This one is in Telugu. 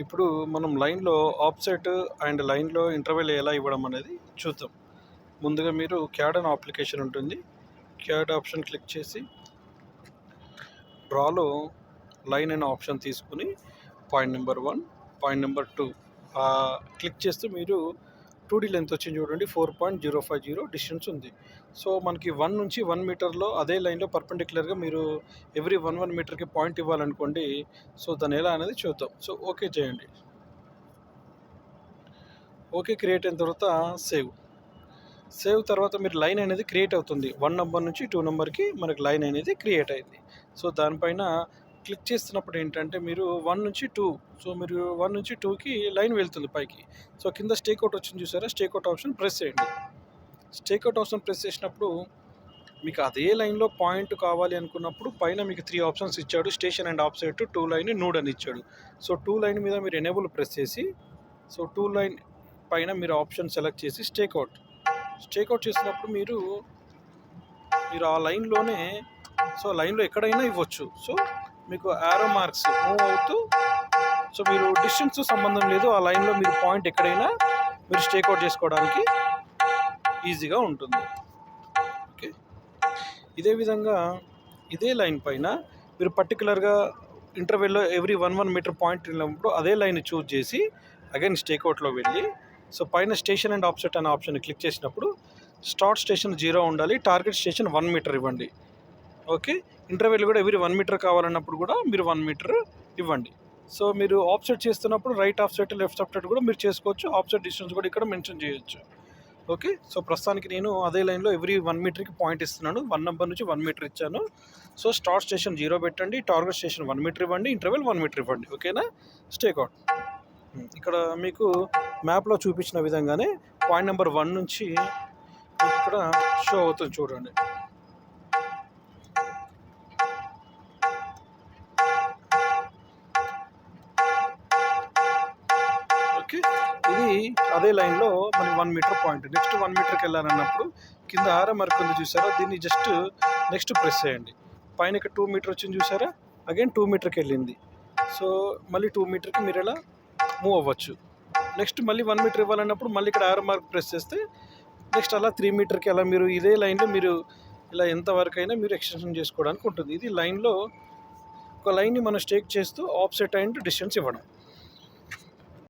ఇప్పుడు మనం లైన్‌లో ఆఫ్‌సెట్ అండ్ లైన్‌లో ఇంటర్వెల్ ఎలా ఇవ్వడం అనేది చూద్దాం. ముందుగా మీరు క్యాడ్ అనే అప్లికేషన్ ఉంటుంది. క్యాడ్ ఆప్షన్ క్లిక్ చేసి డ్రాలో లైన్ అనే ఆప్షన్ తీసుకుని point number 1, point number 2 click చేస్తూ మీరు 2D లెంత్ వచ్చింది చూడండి. 4.050 డిస్టెన్స్ ఉంది. సో మనకి 1 నుంచి 1 మీటర్లో అదే లైన్లో పర్పెండిక్యులర్గా మీరు ఎవ్రీ 1 మీటర్కి పాయింట్ ఇవ్వాలనుకోండి. సో దాన్ని ఎలా అనేది చూద్దాం. సో ఓకే చేయండి. ఓకే క్రియేట్ అయిన తర్వాత సేవ్ తర్వాత మీరు లైన్ అనేది క్రియేట్ అవుతుంది. 1 నెంబర్ నుంచి 2 నెంబర్కి మనకి లైన్ అనేది క్రియేట్ అయింది. సో దానిపైన క్లిక్ చేస్తున్నప్పుడు ఏంటంటే మీరు 1 నుంచి 2, సో మీరు 1 నుంచి 2కి లైన్ వెళ్తుంది పైకి. సో కింద స్టేక్అవుట్ వచ్చింది చూసారా, స్టేక్అవుట్ ఆప్షన్ ప్రెస్ చేయండి. స్టేక్అవుట్ ఆప్షన్ ప్రెస్ చేసినప్పుడు మీకు అదే లైన్లో పాయింట్ కావాలి అనుకున్నప్పుడు పైన మీకు 3 ఆప్షన్స్ ఇచ్చాడు. Station and offset, 2 line, nude అని ఇచ్చాడు. సో 2 లైన్ మీద మీరు ఎనేబుల్ ప్రెస్ చేసి సో 2 లైన్ పైన మీరు ఆప్షన్ సెలెక్ట్ చేసి స్టేక్అవుట్ చేసినప్పుడు మీరు ఆ లైన్లోనే సో లైన్లో ఎక్కడైనా ఇవ్వచ్చు. సో మీకు యారో మార్క్స్ మూవ్ అవుతూ సో మీరు డిస్టెన్స్ సంబంధం లేదు, ఆ లైన్లో మీరు పాయింట్ ఎక్కడైనా మీరు స్టేక్అవుట్ చేసుకోవడానికి ఈజీగా ఉంటుంది. ఓకే, ఇదే విధంగా ఇదే లైన్ పైన మీరు పర్టికులర్గా ఇంటర్వెల్లో ఎవ్రీ 1 మీటర్ పాయింట్ వెళ్ళినప్పుడు అదే లైన్ చూజ్ చేసి అగైన్ స్టేక్అవుట్లో వెళ్ళి సో పైన స్టేషన్ అండ్ ఆఫ్‌సెట్ అనే ఆప్షన్ క్లిక్ చేసినప్పుడు స్టార్ట్ స్టేషన్ 0 ఉండాలి, టార్గెట్ స్టేషన్ 1 మీటర్ ఇవ్వండి. ఓకే, ఇంటర్వెల్ కూడా ఎవ్రీ 1 మీటర్ కావాలన్నప్పుడు కూడా మీరు 1 మీటర్ ఇవ్వండి. సో మీరు ఆఫ్‌సెట్ చేస్తున్నప్పుడు రైట్ ఆఫ్‌సెట్, లెఫ్ట్ ఆఫ్‌సెట్ కూడా మీరు చేసుకోవచ్చు. ఆఫ్‌సెట్ డిస్టెన్స్ కూడా ఇక్కడ మెన్షన్ చేయొచ్చు. ఓకే, సో ప్రస్తుతానికి నేను అదే లైన్లో ఎవ్రీ 1 మీటర్కి పాయింట్ ఇస్తున్నాను. 1 నెంబర్ నుంచి 1 మీటర్ ఇచ్చాను. సో స్టార్ట్ స్టేషన్ 0 పెట్టండి, టార్గెట్ స్టేషన్ 1 మీటర్ ఇవ్వండి, ఇంటర్వెల్ 1 మీటర్ ఇవ్వండి. ఓకేనా, స్టేక్అవుట్. ఇక్కడ మీకు మ్యాప్లో చూపించిన విధంగానే పాయింట్ నెంబర్ 1 నుంచి ఇక్కడ షో అవుతుంది చూడండి. ఓకే, ఇది అదే లైన్లో మన 1 మీటర్ పాయింట్. నెక్స్ట్ 1 మీటర్కి వెళ్ళాలన్నప్పుడు కింద ఆరో మార్క్ ఉంది చూసారా, దీన్ని జస్ట్ నెక్స్ట్ ప్రెస్ చేయండి. పైన ఇక్కడ 2 మీటర్ వచ్చింది చూసారా, అగైన్ 2 మీటర్కి వెళ్ళింది. సో మళ్ళీ 2 మీటర్కి మీరు ఎలా మూవ్ అవ్వచ్చు. నెక్స్ట్ మళ్ళీ 1 మీటర్ ఇవ్వాలన్నప్పుడు మళ్ళీ ఇక్కడ ఆరో మార్క్ ప్రెస్ చేస్తే నెక్స్ట్ అలా 3 మీటర్కి అలా మీరు ఇదే లైన్లో మీరు ఇలా ఎంతవరకు అయినా మీరు ఎక్స్టెన్షన్ చేసుకోవడానికి ఉంటుంది. ఇది లైన్లో ఒక లైన్ని మనం స్టేక్ చేస్తూ ఆఫ్‌సెట్ అండ్ డిస్టెన్స్ ఇవ్వడం.